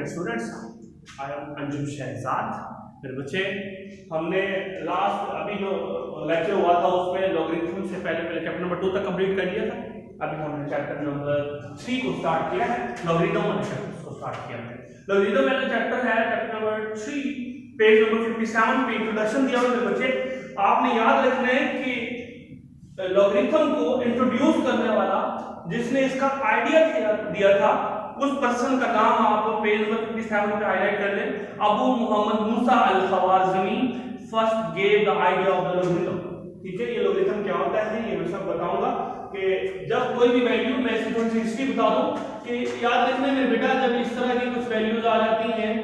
Dear students, I am Anjum Shahzad. मेरे बच्चे, हमने लास्ट अभी जो लेक्चर हुआ था उसमें लॉगरिथम से पहले चैप्टर नंबर 2 तक कंप्लीट कर लिया था। अभी हमने चैप्टर नंबर 3 को स्टार्ट किया है, लॉगरिथम वाले चैप्टर को स्टार्ट किया है। लॉगरिथम वाला चैप्टर है चैप्टर नंबर 3, पेज नंबर 57 पे इंट्रोडक्शन दिया हुआ है। बच्चे आपने याद रखना है कि लॉगरिथम को इंट्रोड्यूस करने वाला जिसने इसका आइडिया दिया था उस पर्सन का नाम आप पेज नंबर 57 पे हाईलाइट कर लें। Abu Muhammad Musa al Khwarizmi first gave the idea of the logarithm. ठीक है, ये लॉगरिथम क्या होता है ये मैं सब बताऊंगा कि जब कोई भी वैल्यू, मैं इसकी थोड़ी सी हिस्ट्री बता दूं कि याद रखने में बेटा, जब इस तरह की कुछ वैल्यूज आ जाती हैं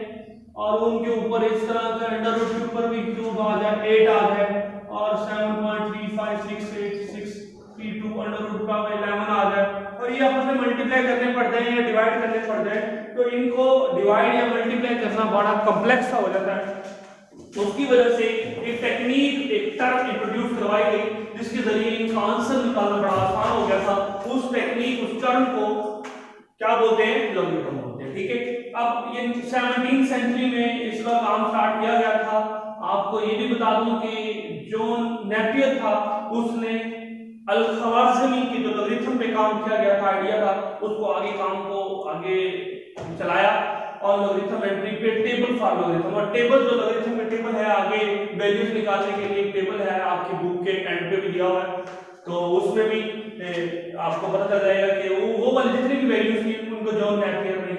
और उनके ऊपर इस तरह का अंडर रूट के ऊपर भी क्यूब आ जाए, 8 आ जाए और 7.356862 अंडर रूट का 11 आ जाए और ये आपस में मल्टीप्लाई करने पड़ते हैं या डिवाइड करने पड़ते हैं, तो इनको डिवाइड या मल्टीप्लाई करना बड़ा कॉम्प्लेक्स सा हो जाता है। तो उसकी वजह से एक टेक्निक, एक टर्म इंट्रोड्यूस करवाई गई जिसके जरिए इनका आंसर निकालना बड़ा आसान हो गया था। उस टेक्निक, उस टर्म को क्या बोलते हैं? लॉगरिथम बोलते हैं। ठीक है, अब ये 17वीं सेंचुरी में इसका काम स्टार्ट किया गया था। आपको ये भी बता दूं कि जॉन नेपियर था, उसने अल-ख़वारिज़मी की जो लॉगरिथम पे काम किया गया था, आइडिया था, उसको आगे काम को आगे चलाया और लॉगरिथम एंट्री पे टेबल फॉर लॉगरिथम, और टेबल जो लॉगरिथम का टेबल है, आगे वैल्यूज निकालने के लिए एक टेबल है, आपकी बुक के एंड पे भी दिया हुआ है, तो उसमें भी आपको पता चल जाएगा कि वो वाली जितनी भी वैल्यूज थी उनको जॉन नेपियर ने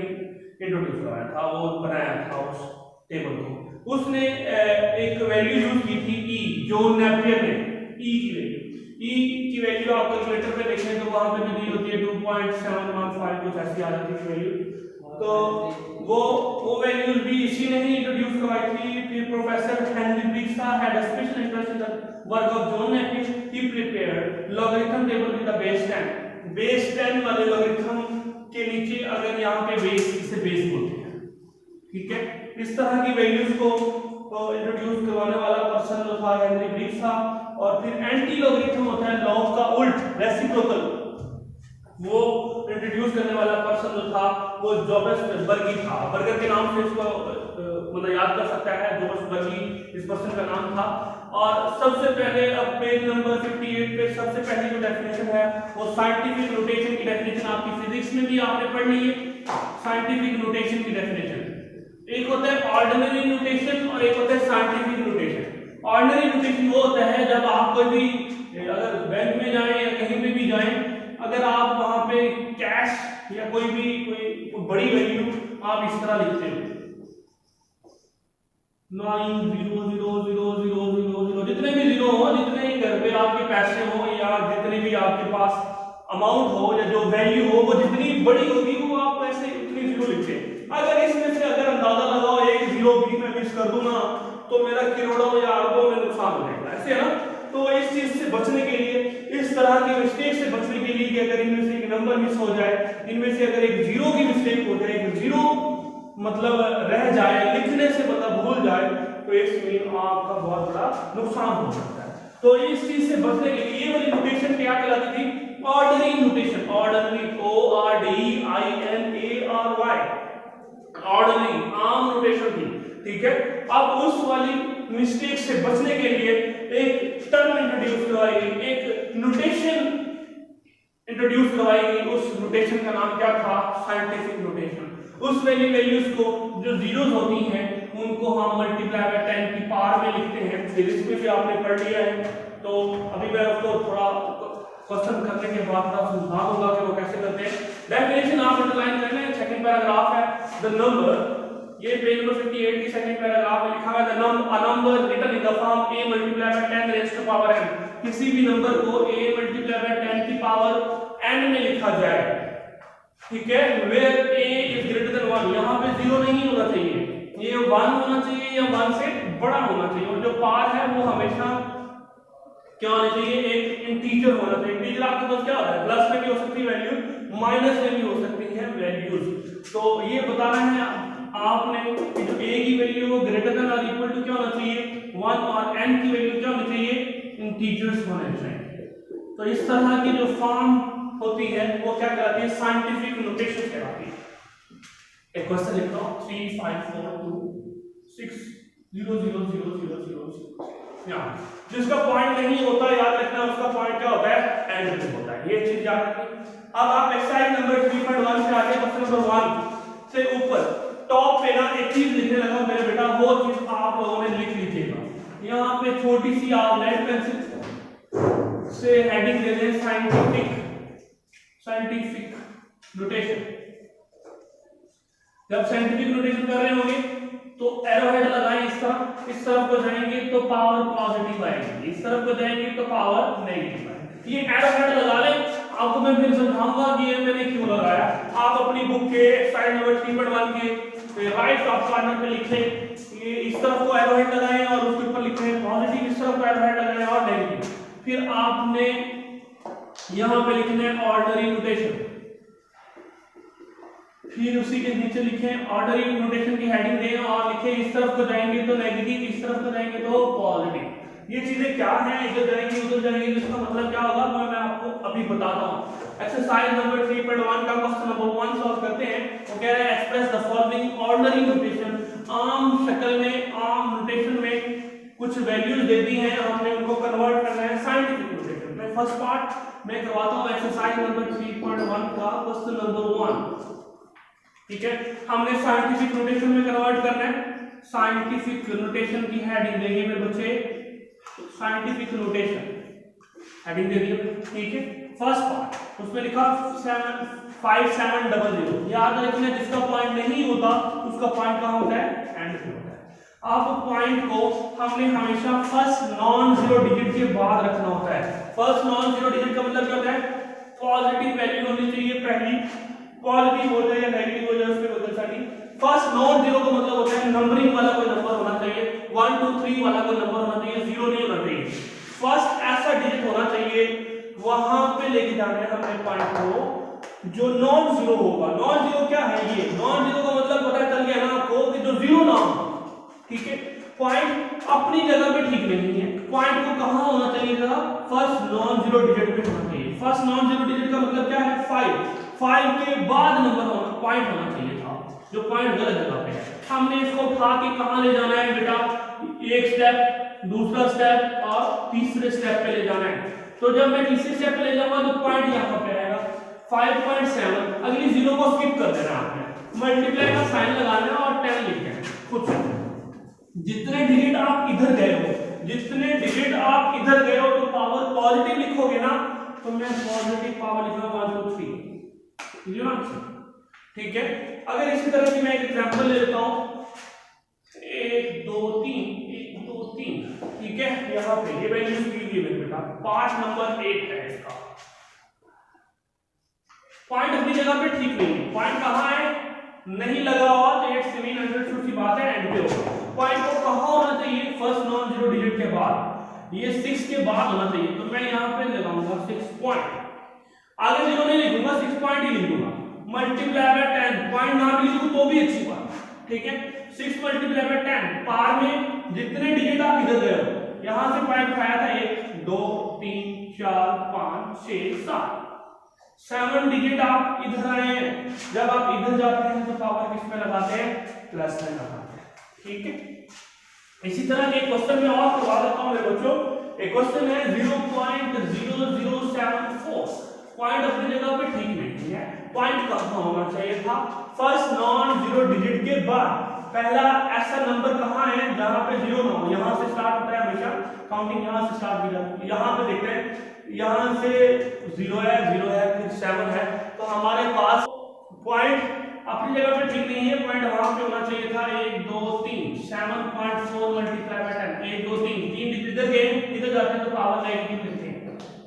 इंट्रोड्यूस करवाया था, वो बनाया था उस टेबल को। उसने एक वैल्यू यूज की थी ई, जॉन नेपियर ने ई की वैल्यू, ई की वैल्यू आप कैलकुलेटर पे देखें तो वहां पे भी दी होती है 2.715 कुछ ऐसी आ जाती है वैल्यू। तो वो वैल्यूज भी इसी ने ही इंट्रोड्यूस करवाई थी। फिर professor Henry Briggs had a special interest in the work of John Napier. He prepared logarithm table with the base 10। Base 10 वाले लॉगरिथम के नीचे अगर यहां पे बेस, इसे बेस बोलते हैं। ठीक है, इस तरह की वैल्यूज को इंट्रोड्यूस करवाने वाला पर्सन जो था हेनरी ब्रिग्स था। और फिर एंटी लॉगरिथम होता है लॉग का उल्ट, रेसिप्रोकल, वो इंट्रोड्यूस करने वाला पर्सन जो था वो जोसेफ बर्गी था। बर्गर के नाम से इसको मतलब याद कर सकता है, जोसेफ बर्गी इस पर्सन का नाम था। और सबसे पहले अब पेज नंबर 58 पे सबसे पहली जो डेफिनेशन है वो साइंटिफिक नोटेशन की डेफिनेशन आपकी फिजिक्स में भी आपने पढ़ ली है। साइंटिफिक नोटेशन की डेफिनेशन एक होता है ऑर्डिनरी नोटेशन और एक होता है साइंटिफिक नोटेशन। ऑर्डिनरी नोटेशन वो होता है जब आप कोई भी अगर बैंक में जाएं या कहीं पे भी जाएं, अगर आप वहां पे कैश या कोई बड़ी वैल्यू आप इस तरह लिखते हो 9000000, जितने भी जीरो हो, जितने ही घर पे आपके पैसे हो या जितने भी आपके पास अमाउंट हो या जो वैल्यू हो वो जितनी बड़ी होगी वो आप ऐसे इतनी जीरो लिखते हैं। अगर इसमें से अगर अंदाजा लगाओ एक जीरो भी मैं मिस कर दूं ना तो मेरा करोड़ों या अरबों में नुकसान हो जाएगा, ऐसे है ना। तो इस चीज से बचने के लिए, इस तरह की मिस्टेक से बचने के लिए कि अगर इनमें से एक नंबर मिस हो जाए, इनमें से अगर एक जीरो की मिस्टेक हो जाए, एक जीरो मतलब रह जाए, लिखने से मतलब भूल जाए, तो इसमें आपका बहुत बड़ा नुकसान हो सकता है। तो इस चीज से बचने के लिए ये वाली नोटेशन क्या कहलाती थी? Ordinary notation. Ordinary, ORDINARY, ordinary, आम नोटेशन थी। ठीक है, अब उस वाली मिस्टेक से बचने के लिए एक टर्म इंट्रोड्यूस करवाई गई, एक नोटेशन इंट्रोड्यूस करवाई गई। उस नोटेशन का नाम क्या था? Scientific notation. उस वैल्यूज को जो जीरोस होती हैं उनको हम मल्टीप्लाई बाय 10 की पावर में लिखते हैं। फिजिक्स में भी आपने पढ़ लिया है, तो अभी मैं उसको थोड़ा क्वेश्चन करने के बाद थोड़ा समझा दूंगा कि वो कैसे करते हैं। डेफिनेशन आप अंडरलाइन कर लें, सेकंड पैराग्राफ है द नंबर, ये पेज नंबर 58 की सेकंड पैराग्राफ में लिखा हुआ है a number written in the form a multiply by 10 raised to power n। किसी भी नंबर को a मल्टीप्लाई बाय 10 की पावर n में लिखा जाए, ठीक है, where a is greater than 1। यहां पे 0 नहीं होना चाहिए, ये 1 होना चाहिए या 1 से बड़ा होना चाहिए, और जो पावर है वो हमेशा क्या होना चाहिए? एक इंटीजर होना चाहिए। इंटीजर आपके पास क्या होता है? प्लस में भी हो सकती है वैल्यू, माइनस में भी हो सकती है वैल्यूज। तो ये बताना है आपने कि जो a की वैल्यू ग्रेटर देन और इक्वल टू क्या होना चाहिए? 1, और n की वैल्यू क्या होनी चाहिए? इंटीजर्स होने चाहिए। तो इस तरह की जो फॉर्म होती है वो क्या कहलाती है? साइंटिफिक नोटेशन कहलाती है। एक क्वेश्चन लिख रहा हूँ 35426000000 यहाँ जिसका पॉइंट नहीं होता याद रखना उसका पॉइंट क्या होता है एंड पे होता है, ये चीज याद रखनी। अब आप एक्सरसाइज नंबर 3.1 से आगे क्वेश्चन नंबर 1 से ऊपर टॉप पे ना एक चीज लिखने लगा मेरे बेटा, वो चीज आप लोगों ने लिख लीजिएगा। यहाँ पे छोटी सी आप लेड पेंसिल से हेडिंग दे दें साइंटिफिक नोटेशन। जब साइंटिफिक नोटेशन कर रहे होंगे तो एरो हेड लगाएं इस तरफ को जाएंगे तो पावर पॉजिटिव आएगी, इस तरफ को जाएंगे तो पावर नेगेटिव आएगी। ये एरो हेड लगा लें, आपको मैं फिर समझाऊंगा कि ये मैंने क्यों लगाया। आप अपनी बुक के साइड नंबर 3.1 के राइट टॉप कॉर्नर पे लिखें, ये इस तरफ को एरो हेड लगाएं और उसके ऊपर लिखें पॉजिटिव, इस तरफ को एरो हेड लगाएं और नेगेटिव। फिर आपने यहां पे लिखना है ऑर्डिनरी नोटेशन, फिर उसी के नीचे लिखें ऑर्डरिंग नोटेशन की हेडिंग दें और लिखें इस तरफ को जाएंगे तो नेगेटिव, इस तरफ को जाएंगे तो पॉजिटिव। ये चीजें क्या हैं, इधर जाएंगे उधर जाएंगे, इसका मतलब क्या होगा मैं आपको अभी बताता हूं। एक्सरसाइज नंबर 3.1 का क्वेश्चन नंबर 1 सॉल्व करते हैं। वो कह रहा है express the following ordinary notation. आम शक्ल में, आम नोटेशन में कुछ वैल्यूज दे दी हैं, हमने उनको कन्वर्ट करना है साइंटिफिक नोटेशन में। फर्स्ट पार्ट मैं करवाता हूं एक्सरसाइज नंबर 3.1 का क्वेश्चन नंबर 1, ठीक है। हमने साइंटिफिक नोटेशन में कन्वर्ट करना है। साइंटिफिक नोटेशन की हेडिंग देंगे मेरे बच्चे, साइंटिफिक नोटेशन हेडिंग दे दी, ठीक है। फर्स्ट पार्ट उसमें लिखा 5700। याद रखना जिसका पॉइंट नहीं होता उसका पॉइंट कहां होता है, एंड पे होता है। अब पॉइंट को हमने हमेशा फर्स्ट नॉन जीरो डिजिट के बाद रखना होता है। फर्स्ट नॉन जीरो डिजिट का मतलब क्या होता है, पॉजिटिव वैल्यू होनी चाहिए पहली, पॉजिटिव हो जाए या नेगेटिव हो जाए उसके बदल सारी। फर्स्ट नॉन जीरो का मतलब होता है नंबरिंग वाला कोई नंबर होना चाहिए, 1 2 3 वाला कोई नंबर होना चाहिए, जीरो नहीं होना चाहिए। फर्स्ट ऐसा डिजिट होना चाहिए, वहां पे लेके जाना है हमने पॉइंट को जो नॉन जीरो होगा। नॉन जीरो क्या है, ये नॉन जीरो का मतलब पता चल गया ना आपको कि जो जीरो ना हो, ठीक है। पॉइंट अपनी जगह पे ठीक नहीं है, पॉइंट को कहां होना चाहिए था, फर्स्ट नॉन जीरो डिजिट पे होना चाहिए। फर्स्ट नॉन जीरो डिजिट का मतलब क्या है, 5 के बाद नंबर होना, पॉइंट होना चाहिए था, जो पॉइंट गलत जगह पे है। हमने इसको उठा के कहां ले जाना है बेटा, एक स्टेप, दूसरा स्टेप और तीसरे स्टेप पे ले जाना है। तो जब मैं तीसरे स्टेप पे ले जाऊंगा तो पॉइंट यहां पे आएगा 5.7। अगली जीरो को स्किप कर देना आपने, मल्टीप्लाई का साइन लगाना है और 10 लिख देना खुद से। जितने डिजिट आप इधर गए हो, जितने डिजिट आप इधर गए हो तो पावर पॉजिटिव लिखोगे ना, तो मैं पॉजिटिव पावर लिखूंगा 1 2 3, ठीक है। अगर इसी तरह की मैं एक एग्जांपल ले लेता हूं 1 2 3 1 2 3, ठीक है। यहां पे ये वैल्यूज दी हुई है बेटा, पार्ट नंबर 8 है इसका। पॉइंट अपनी जगह पे ठीक नहीं है, पॉइंट कहां है, नहीं लगा हुआ तो 8 से मीन अंडरस्टूड सी बात है, एंड पे होगा। पॉइंट को कहां होना चाहिए, फर्स्ट नॉन जीरो डिजिट के बाद, ये 6 के बाद होना चाहिए। तो मैं यहां पे लगाऊंगा 6 पॉइंट, आगे जीरो नहीं लिखूंगा, 6 पॉइंट ही लिखूंगा। मल्टीप्लाई बाय 10, पॉइंट ना भी लिखूं तो भी अच्छी बात, ठीक है। 6 मल्टीप्लाई बाय 10, पार में जितने डिजिट आप इधर गए हो, यहां से पॉइंट उठाया था 1 2 3 4 5 6 7, 7 डिजिट आप इधर आए हैं। जब आप इधर जाते हैं तो पावर किस में लगाते हैं, प्लस में लगाते हैं, ठीक है। इसी तरह के क्वेश्चन में और करवा देता हूं मेरे बच्चों। एक क्वेश्चन है 0.0074, पॉइंट अपनी जगह पे ठीक नहीं है, पॉइंट कहां होना चाहिए था, फर्स्ट नॉन जीरो डिजिट के बाद। पहला ऐसा नंबर कहां है जहां पे जीरो ना हो, यहां से स्टार्ट होता है हमेशा काउंटिंग, यहां से स्टार्ट हो जाती है। यहां पे देखते हैं, यहां से 0 है फिर 7 है, तो हमारे पास पॉइंट अपनी जगह पे ठीक नहीं है, पॉइंट वहां पे होना चाहिए था 1 2 3, 7.4 मल्टीप्लाई बाय 10, 1 2 3 डिजिट इधर गए, इधर जाते हैं तो पावर नेगेटिव लिखते हैं,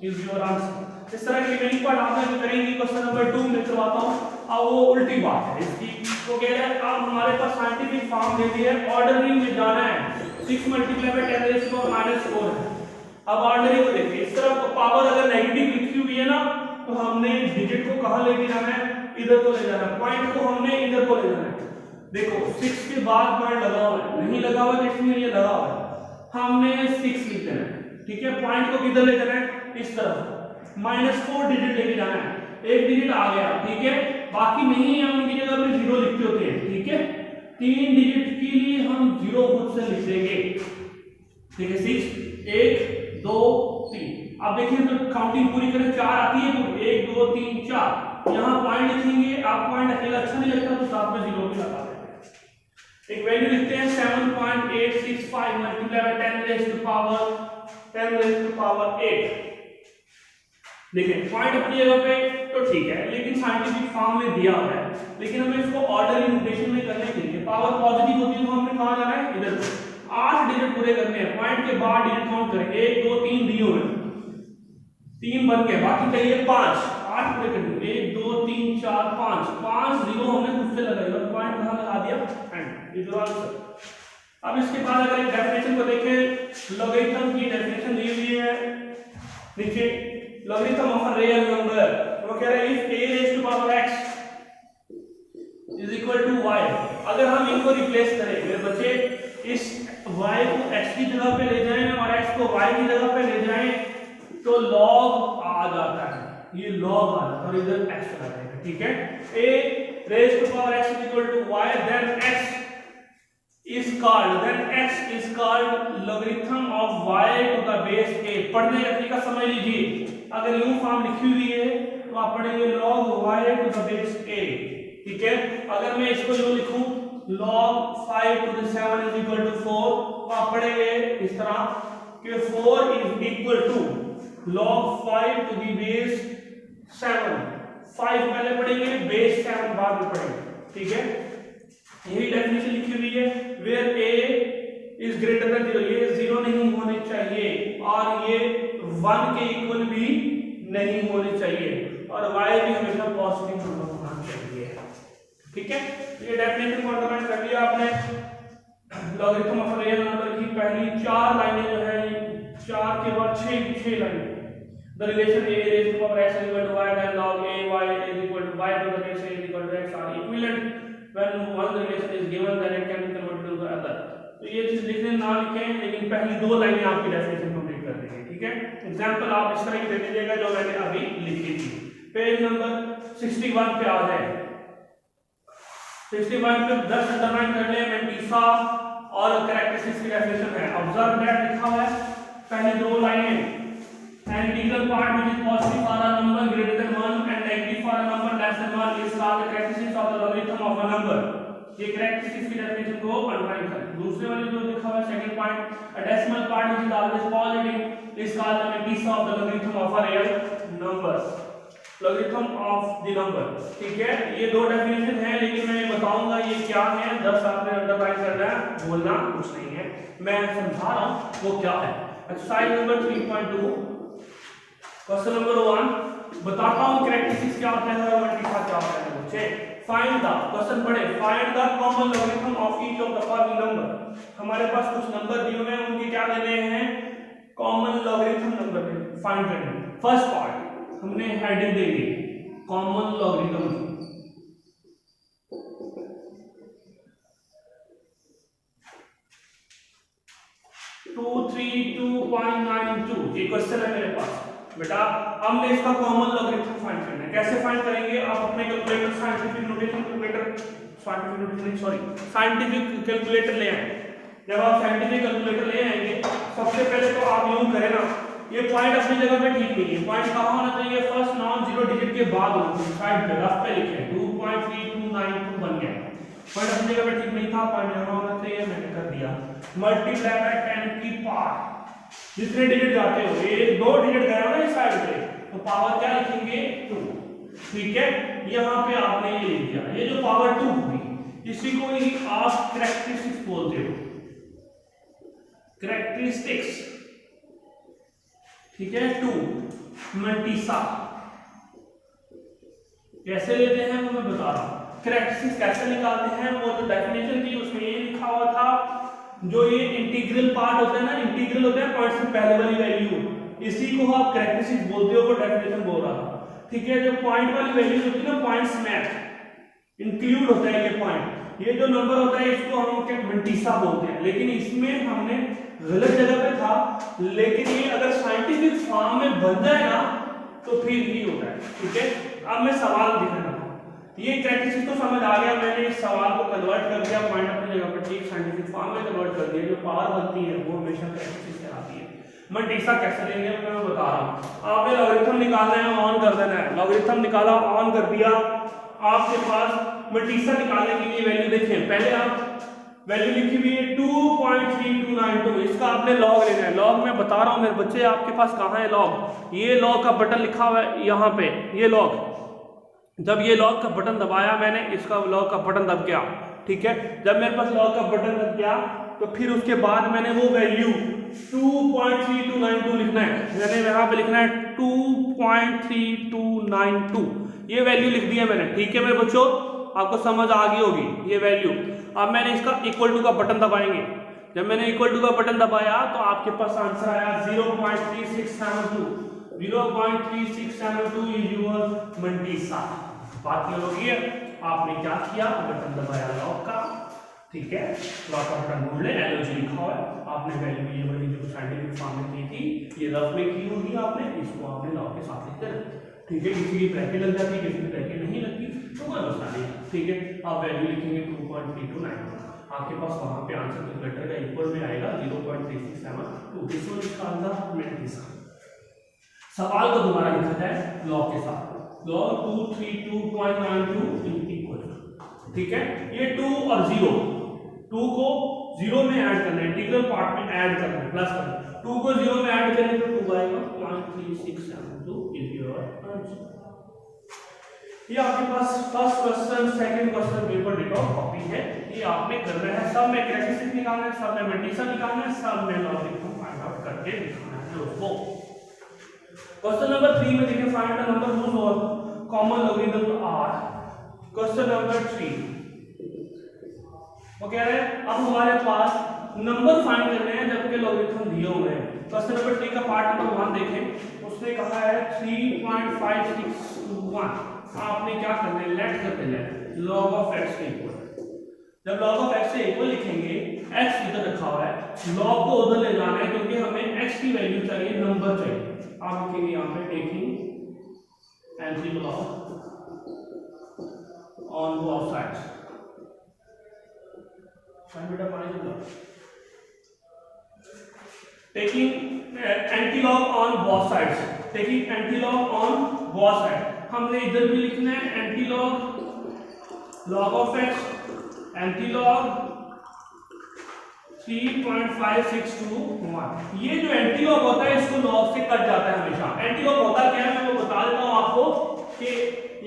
इज योर आंसर। इस तरह की रिमेनिंग पार्ट आप लोग करेंगे। क्वेश्चन नंबर 2 में करवाता हूं, अब वो उल्टी बात है इसकी। तो कह रहा है अब हमारे पास साइंटिफिक फॉर्म दे दी है, ऑर्डरिंग में जाना है, 6 मल्टीप्लाई बाय 10 रेज़ टू -4 है। अब ऑर्डरिंग को देखिए, इस तरफ पावर अगर नेगेटिव लिखी हुई है ना, तो हमने डिजिट को कहां लेके जाना है, इधर को ले जाना है, पॉइंट को हमने इधर को ले जाना है। देखो 6 के बाद पॉइंट लगा हुआ है, नहीं लगा हुआ तो इसमें ये लगा हुआ है, हमने 6 लिख देना है, ठीक है। पॉइंट को किधर ले जाना है, इस तरफ, -4 डिजिट लेके जाना है, एक डिजिट आ गया, ठीक है। बाकी नहीं है उनकी जगह पे 0 लिखते होते हैं, ठीक है। 3 डिजिट के लिए हम 0 खुद से लिख देंगे, ठीक है। 6 1 2 3। अब देखिए तो काउंटिंग पूरी करें, 4 आती है, 1 2 3 4। यहाँ पॉइंट लिखेंगे, आप पॉइंट अकेला अच्छा नहीं लगता तो साथ में 0 भी लगा देते हैं। एक वैल्यू लिखते हैं 7.865 multiply by 10 raise to power 8। देखिए पॉइंट अपनी जगह पे तो ठीक है, लेकिन साइंटिफिक फॉर्म में दिया हुआ है, लेकिन हमें इसको ऑर्डर नोटेशन में करने के लिए पावर पॉजिटिव होती है तो हमने कहां जाना है, इधर। 8 डिजिट पूरे करने हैं, पॉइंट के बाद डिजिट काउंट करें, 1 2 3 दिए हुए 3 बन गए, बाकी चाहिए 5। 8 पूरे करने, 1 2 3 4 5 5 0 हमने खुद से लगाई और पॉइंट कहां लगा दिया, एंड। Is answer. अब इसके बाद अगर एक डेफिनेशन को देखें, लॉगरिथम की डेफिनेशन दी हुई है नीचे, logarithm of a real number. वो कह रहे हैं if a raise to power x is equal to y, अगर हम इनको रिप्लेस करें मेरे बच्चे, इस y को x की जगह पे ले जाएं और x को y की जगह पे ले जाएं तो log आ जाता है, ये log आ जाता है और इधर x आ जाएगा, ठीक है। a raise to power x is equal to y, then x is called logarithm of y to the base a। पढ़ने का तरीका समझ लीजिए, अगर यूं फॉर्म लिखी हुई है तो आप पढ़ेंगे log y to the base a, ठीक है। अगर मैं इसको यूं लिखूं log 5 to the 7 is equal to 4 तो आप पढ़ेंगे इस तरह कि 4 is equal to log 5 to the base 7। 5 पहले पढ़ेंगे, base 7 बाद में पढ़ेंगे, ठीक है। यही डेफिनेशन लिखी हुई है, where a is greater than 0, ये 0 नहीं होने चाहिए और ये 1 के इक्वल भी नहीं होने चाहिए और y भी हमेशा पॉजिटिव नंबर होना चाहिए, ठीक है। ये डेफिनेशन को इंप्लीमेंट कर लिया आपने। लॉगरिथम ऑफ रियल नंबर की पहली 4 लाइनें जो है, 4 के बाद 6 लाइनें। The relation a raised to power x is equal to y, then log a y is equal to y to the base a is equal to x are equivalent। When one relation is given, then it can be converted to the other। तो ये चीज लिखने ना लिखें, लेकिन पहली 2 लाइनें आपकी डेफिनेशन कंप्लीट कर देंगे, ठीक है। एग्जांपल आप इस तरह की दे दीजिएगा जो मैंने अभी लिखी थी। पेज नंबर 61 पे आ जाए, 61 पे 10 अंडरलाइन कर ले, मेंटिसा और कैरेक्टरिस्टिक्स की डेफिनेशन है। ऑब्जर्व दैट लिखा हुआ है पहली 2 लाइनें, an integral part which is positive for a number greater than 1 and negative for a number less than 1 is called the characteristics of the logarithm of a number। ये characteristics की definition को underline करें। दूसरे वाले जो लिखा हुआ है second point, a decimal part which is always positive is called the matrix of the logarithm of a real number। logarithm of the number, ठीक है। ये 2 डेफिनेशन है, लेकिन मैं बताऊंगा ये क्या है। 10 आपने अंडरलाइन करना है, बोलना कुछ नहीं है, मैं समझा रहा हूं वो क्या है। एक्सरसाइज नंबर 3.2 क्वेश्चन नंबर 1 बताता हूं कैरेक्टरिस्टिक्स क्या होता है और मल्टीप्लाई क्या होता है बच्चे। फाइंड द, क्वेश्चन पढ़े, find the common logarithm of each of the following number. हमारे पास कुछ नंबर दिए हुए हैं, उनके क्या देने हैं, कॉमन लॉगरिथम नंबर फाइंड करने। फर्स्ट पार्ट हमने हेडिंग देंगे कॉमन लॉगरिथम, 232.92 ये क्वेश्चन है मेरे पास बेटा। हमने इसका कॉमन लॉगरिथम फाइंड करना है। कैसे फाइंड करेंगे, आप अपने कैलकुलेटर साइंटिफिक कैलकुलेटर ले आए। जब आप साइंटिफिक कैलकुलेटर ले आएंगे, सबसे पहले तो आप यूं करें ना, ये पॉइंट अपनी जगह पे ठीक नहीं है, पॉइंट कहां होना चाहिए, फर्स्ट नॉन जीरो डिजिट के बाद होना चाहिए, साइड पे रास्ते पे लिखे 2.3292 बन गया। पॉइंट अपनी जगह पे ठीक नहीं था, पॉइंट यहां होना चाहिए, मैंने कर दिया। मल्टीप्लाई बाय 10 की पावर, जितने डिजिट जाते हो, ये 2 डिजिट गए हो ना इस साइड पे, तो पावर क्या लिखेंगे 2, ठीक है। यहां पे आपने ये लिख दिया, ये जो पावर 2 हुई इसी को ही आप कैरेक्टरिस्टिक्स बोलते हो, कैरेक्टरिस्टिक्स, ठीक है। 2 मल्टीसा कैसे लेते हैं वो मैं बता रहा हूं। कैरेक्टरिस्टिक्स कैसे निकालते हैं, वो जो डेफिनेशन थी उसमें ये लिखा हुआ था, जो ये इंटीग्रल पार्ट होता है ना, इंटीग्रल होता है पॉइंट से पहले वाली वैल्यू, इसी को आप कैरेक्टरिस्टिक्स बोलते हो, वो डेफिनेशन बोल रहा था, ठीक है। जो पॉइंट वाली वैल्यू होती है ना, पॉइंट्स मैच इंक्लूड होता है ये पॉइंट, ये जो नंबर होता है इसको हम मल्टीसा बोलते हैं, लेकिन इसमें हमने गलत जगह पे था, लेकिन ये अगर साइंटिफिक फॉर्म में बन जाए ना तो फिर ही होता है, ठीक है। अब मैं सवाल दिखाना, ये कैरेक्टरिस्टिक तो समझ आ गया। मैंने इस सवाल को कन्वर्ट कर दिया पॉइंट अपनी जगह पर ठीक साइंटिफिक फॉर्म में कन्वर्ट कर दिया। जो पावर बनती है वो हमेशा कैरेक्टरिस्टिक से आती है। मल्टीसा कैसे लेंगे मैं बता रहा हूँ। आपने लॉगरिथम निकालना है, ऑन कर देना है। लॉगरिथम निकाला, ऑन कर दिया, आपके पास मल्टीसा निकालने के लिए वैल्यू देखें। पहले आप वैल्यू लिखी हुई है 2.3292, इसका आपने लॉग लेना है। लॉग मैं बता रहा हूँ मेरे बच्चे, आपके पास कहाँ है लॉग? ये लॉग का बटन लिखा हुआ है यहाँ पे, ये लॉग। जब ये लॉग का बटन दबाया मैंने, इसका लॉग का बटन दब गया, ठीक है। जब मेरे पास लॉग का बटन दब गया तो फिर उसके बाद मैंने वो वैल्यू 2.3292 लिखना है। मैंने यहाँ पे लिखना है 2.3292, ये वैल्यू लिख दिया मैंने, ठीक है मेरे बच्चों, आपको समझ आ गई होगी ये वैल्यू। अब मैंने इसका इक्वल टू का बटन दबाएंगे। जब मैंने इक्वल टू का बटन दबाया तो आपके पास आंसर आया 0.3672। 0.3672 इज योर मल्टीसा। बात ये होगी, आपने क्या किया, बटन दबाया लॉक का, ठीक है। लॉक का बटन ढूंढ ले, एलओजी लिखा हुआ है, आपने वैल्यू ये वाली जो साइंटिफिक फॉर्म में की थी, ये रफ में की होगी आपने, इसको आपने लॉक के साथ लिख देना, ठीक है। किसी की ब्रैकेट लग जाती है, किसी की ब्रैकेट नहीं लगती तो कोई मसला नहीं, ठीक है। आप वैल्यू लिखेंगे 2.3292, आपके पास वहां पे आंसर कैलकुलेटर का इक्वल में आएगा 0.3672। This one is called the mantissa. सवाल को दोबारा लिखा जाए लॉग के साथ, log 232.92 इक्वल, ठीक है। ये 2 और 0, 2 को 0 में ऐड करना है, इंटीग्रल पार्ट में ऐड करना है, प्लस करना है। 2 को 0 में ऐड करेंगे तो 2 आएगा, 0.3672 इज योर आंसर। ये आपके पास first question, second question paper data copy है, ये आपने करना है। सब में कैरेक्टरिस्टिक निकालना है, सब में मल्टीसा निकालना है, सब में लॉगरिथम फाइंड आउट करके निकालना है उसको। क्वेश्चन नंबर 3 में देखिए, find the number whose common logarithm are. Question number 3 वो कह रहे हैं अब हमारे पास नंबर फाइंड करने हैं जबकि लॉगरिथम दिए हुए हैं। क्वेश्चन नंबर 3 का पार्ट नंबर 1 देखें, उसने कहा है 3.561। आपने क्या करना है, लेट कर देना है log of x के इक्वल। जब log of x से इक्वल लिखेंगे, x इधर रखा हुआ है, log को उधर ले जाना है क्योंकि हमें x की वैल्यू चाहिए, नंबर चाहिए। आप लिखेंगे यहाँ पे taking anti log on both sides. बेटा पानी दो, taking anti log on both sides, taking anti log on both side. हमने इधर भी लिखना है anti log, log of x, anti log 3.5621। ये जो एंटी लॉग होता है इसको लॉग से कट जाता है हमेशा। एंटी लॉग होता क्या है मैं वो बता देता हूं आपको कि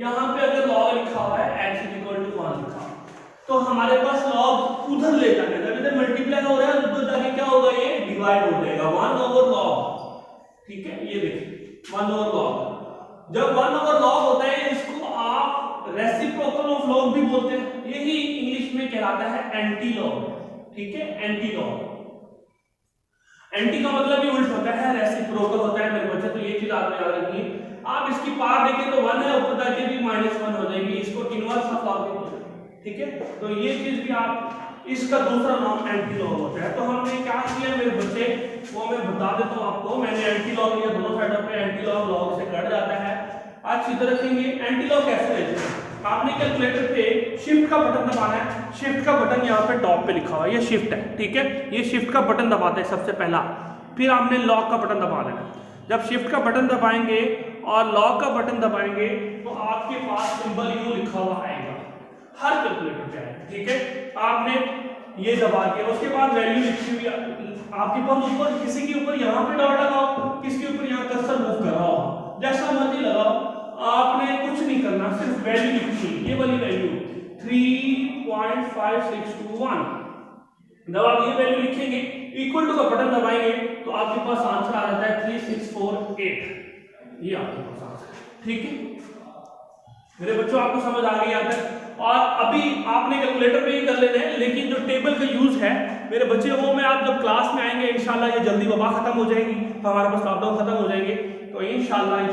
यहां पे अगर लॉग लिखा हुआ है x = 1 लिखा तो हमारे पास लॉग उधर ले जाना है। जब इधर मल्टीप्लाई हो रहा है उधर जाके क्या होगा, ये डिवाइड हो जाएगा 1/log, ठीक है। ये देखिए 1/log। जब 1/log होता है इसको आप रेसिप्रोकल ऑफ लॉग भी बोलते हैं, यही इंग्लिश में कहलाता है एंटी लॉग, ठीक है। एंटी लॉग, एंटी का मतलब ही उल्ट होता है, रेसिप्रोकल होता है मेरे बच्चे, तो ये चीज आपने याद रखनी है। आप इसकी पावर देखें तो 1 है, ऊपर जाके भी -1 हो जाएगी, इसको इनवर्स ऑफ लॉग भी बोलते हैं, ठीक है। तो ये चीज भी आप, इसका दूसरा नाम एंटी लॉग होता है। तो हमने क्या किया मेरे बच्चे, वो मैं बता देता हूं आपको। मैंने एंटी लॉग लिया, दोनों साइडों पे एंटी लॉग लॉग से कट जाता है। आज सीधे रखेंगे एंटी लॉग कैसे लेते हैं, आपने कैलकुलेटर पे शिफ्ट का बटन दबाना है। शिफ्ट का बटन यहाँ पे टॉप पे लिखा हुआ है, ये शिफ्ट है, ठीक है। ये शिफ्ट का बटन दबाते हैं सबसे पहला, फिर आपने लॉक का बटन दबा देना। जब शिफ्ट का बटन दबाएंगे और लॉक का बटन दबाएंगे तो आपके पास सिंबल यू लिखा हुआ आएगा, हर कैलकुलेटर पे आएगा, ठीक है। आपने ये दबा दिया, उसके बाद वैल्यू लिखी हुई आपके पास ऊपर, किसी के ऊपर यहाँ पे डॉट लगाओ, किसी के ऊपर यहाँ कर्सर मूव कराओ, जैसा मर्जी लगाओ, आपने कुछ नहीं करना, सिर्फ वैल्यू लिखनी, ये वाली वैल्यू 3.5621। जब आप ये वैल्यू लिखेंगे, इक्वल टू का बटन दबाएंगे तो आपके पास आंसर आ जाता है 3648। ये आपके पास आंसर है, ठीक है मेरे बच्चों, आपको समझ आ गई आता है। और अभी आपने कैलकुलेटर पे ही कर लेना है, लेकिन जो टेबल का यूज है मेरे बच्चे, वो मैं आप जब क्लास में आएंगे इंशाल्लाह, ये जल्दी वबा खत्म हो जाएगी, हमारे पास लॉकडाउन खत्म हो जाएंगे, तो इंशाल्लाह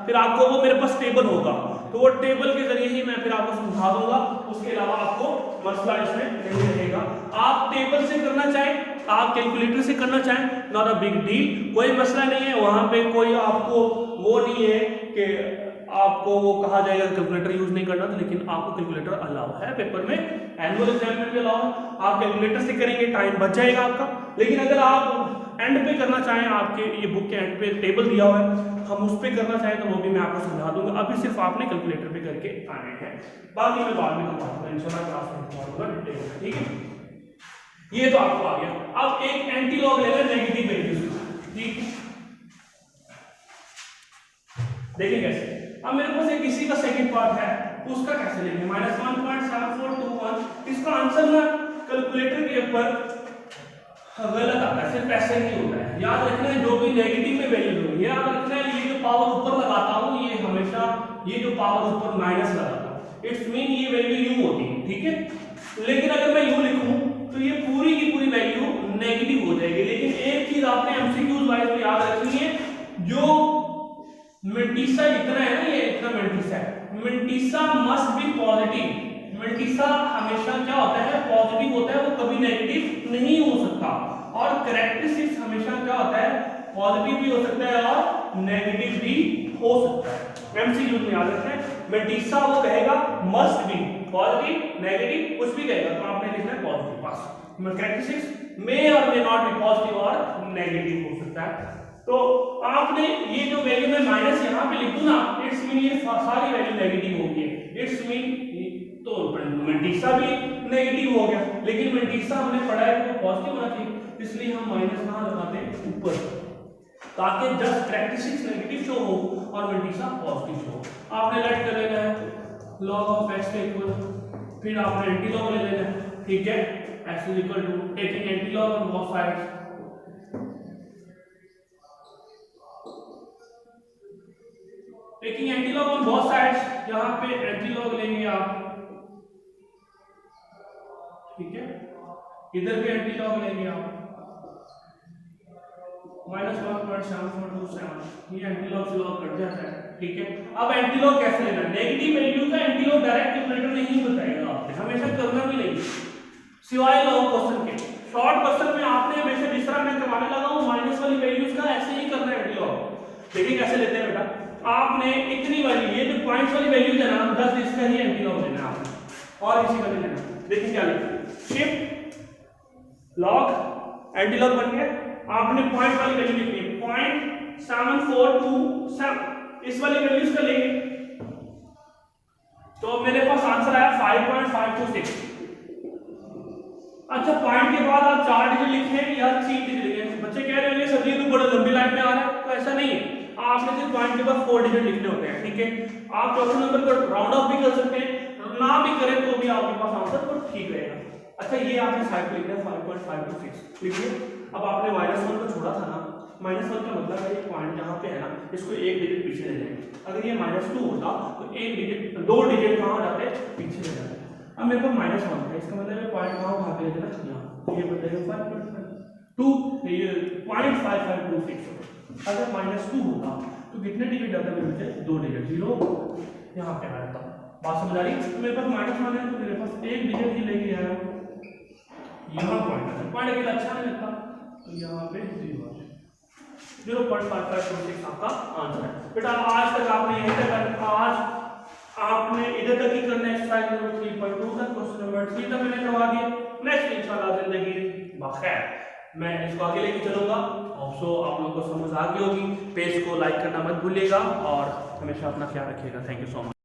फिर आपको वो मेरे पास टेबल होगा, तो वो टेबल के जरिए ही मैं फिर आपको समझा दूंगा। उसके अलावा आपको मसला इसमें नहीं रहेगा। आप टेबल से करना चाहें, आप कैलकुलेटर से करना चाहें, नॉट अ बिग डील, कोई मसला नहीं है। वहां पे कोई आपको वो नहीं है कि आपको वो कहा जाएगा कैलकुलेटर यूज नहीं करना था, लेकिन आपको कैलकुलेटर अलाउ है पेपर में, एनुअल एग्जाम में भी अलाउ है। आप कैलकुलेटर से करेंगे, टाइम बच जाएगा आपका। लेकिन अगर आप एंड पे करना चाहें, आपके ये बुक के एंड पे टेबल दिया हुआ है, हम उस पे करना चाहें तो वो भी मैं आपको समझा दूंगा। अभी सिर्फ आपने कैलकुलेटर पे करके आने हैं, बाकी मैं बाद में करवाऊंगा इंशाल्लाह, क्लास में करवाऊंगा डिटेल में, ठीक है। ये तो आपको आ गया। अब एक एंटी लॉग ले लें नेगेटिव वैल्यूज, ठीक है। देखिए कैसे। अब मेरे पास एक इसी का सेकंड पार्ट है, उसका कैसे लेंगे, -1.7421। इसका आंसर ना कैलकुलेटर के ऊपर गलत आता है, सिर्फ ऐसे नहीं होता है। याद रखना है जो भी नेगेटिव में वैल्यू होगी, याद रखना है ये जो पावर ऊपर लगाता हूं, ये हमेशा ये जो पावर ऊपर माइनस लगाता हूं, इट्स मीन ये वैल्यू यू होती है, ठीक है। लेकिन अगर मैं यू लिखूं तो ये पूरी की पूरी वैल्यू नेगेटिव हो जाएगी। लेकिन एक चीज आपने एमसीक्यूज वाइज में याद रखनी है, जो मेंटिसा इतना है ना, ये इतना मेंटिसा है, mantissa must be positive. Mantissa हमेशा क्या होता है, पॉजिटिव होता है, वो कभी नेगेटिव नहीं हो सकता। और कैरेक्टरिस्टिक्स हमेशा क्या होता है, पॉजिटिव भी हो सकता है और नेगेटिव भी हो सकता है। एमसीक्यू में याद रखना है, मेंटिसा वो कहेगा मस्ट बी पॉजिटिव, नेगेटिव कुछ भी कहेगा तो आपने लिखना है पॉजिटिव बस। कैरेक्टरिस्टिक्स मे और मे नॉट बी पॉजिटिव और नेगेटिव हो सकता है। तो आपने ये जो वैल्यू में माइनस यहाँ पे लिख दूं ना, इट्स मीन ये सारी वैल्यू नेगेटिव होगी, इट्स मीन तो मेंटिसा भी नेगेटिव हो गया। लेकिन मेंटिसा हमने पढ़ा है तो पॉजिटिव होना चाहिए, इसलिए हम माइनस कहाँ लगाते हैं, ऊपर, ताकि जस्ट कैरेक्टरिस्टिक्स नेगेटिव शो हो और मेंटिसा पॉजिटिव शो हो। आपने लेट कर लेना है log ऑफ x के इक्वल, फिर आपने एंटी लॉग ले लेना है, ठीक है। x is equal to taking anti log on both sides, taking anti log on both sides, यहां पे एंटी लॉग लेंगे आप, ठीक है। इधर भी एंटी लॉग लेंगे आप, -1.7427, ये एंटी लॉग से लॉग कट जाता है, ठीक है। अब एंटी लॉग कैसे लेना है, नेगेटिव वैल्यू का एंटी लॉग डायरेक्ट कैलकुलेटर नहीं बताएगा आपने, हमेशा करना भी नहीं, सिवाय लॉन्ग क्वेश्चन के। शॉर्ट क्वेश्चन में आपने हमेशा जिस तरह मैं करवाने लगा हूं माइनस वाली वैल्यूज का, ऐसे ही करना है एंटी लॉग। देखिए कैसे लेते हैं बेटा, आपने इतनी वाली ये जो पॉइंट्स वाली वैल्यूज है ना, 10 इसका ही एंटी लॉग लेना है आपने, और इसी का नहीं लेना। देखिए क्या लिखते हैं, शिफ्ट लॉग एंटी लॉग बन गया। आपने पॉइंट वाली वैल्यू लिखनी है 0.7427, इस वाली वैल्यूज का लेंगे तो मेरे पास आंसर आया 5.526। अच्छा, पॉइंट के बाद आप 4 डिजिट लिखें या 3 डिजिट लिखें। बच्चे कह रहे होंगे सर ये तो बड़ा लंबी लाइन में आ रहा है, तो ऐसा नहीं है, आपने सिर्फ पॉइंट के बाद 4 डिजिट लिखने होते हैं, ठीक है। आप चौथे नंबर को राउंड ऑफ भी कर सकते हैं, ना भी करें तो भी आपके पास आंसर तो ठीक रहेगा। अच्छा, ये आपने साइड पे लिखना है 5.526, लिखिए। अब आपने -1 को छोड़ा था ना, -1 का मतलब है ये पॉइंट जहां पे है ना, इसको एक डिजिट पीछे ले जाएंगे। अगर ये -2 होता तो एक डिजिट, 2 डिजिट कहां जाते, पीछे ले जाते। अब मेरे पास -1 है, इसका मतलब ये पॉइंट कहां उठा के ले जाना, यहां, ये बन जाएगा 5.2, ये 0.5526। अगर -2 होता तो कितने डिजिट जाता मेरे पास, 2 डिजिट, 0 यहां पे आ जाता। बात समझ आ रही है। तो मेरे पास -1 है तो मेरे पास एक डिजिट ही लेके आया, यहाँ पॉइंट के लिए अच्छा नहीं लगता तो यहाँ पे 0.5526 आपका आंसर है। बेटा आज तक आपने यहीं तक, आज आपने इधर तक ही करना है, एक्सरसाइज नंबर 3.2 तक, क्वेश्चन नंबर 3 तक मैंने करवा दिया। नेक्स्ट इंशाल्लाह जिंदगी बखैर मैं इसको आगे लेके चलूंगा। सो आप लोगों को समझ आ गई होगी। पेज को लाइक करना मत भूलिएगा और हमेशा अपना ख्याल रखिएगा। Thank you so much.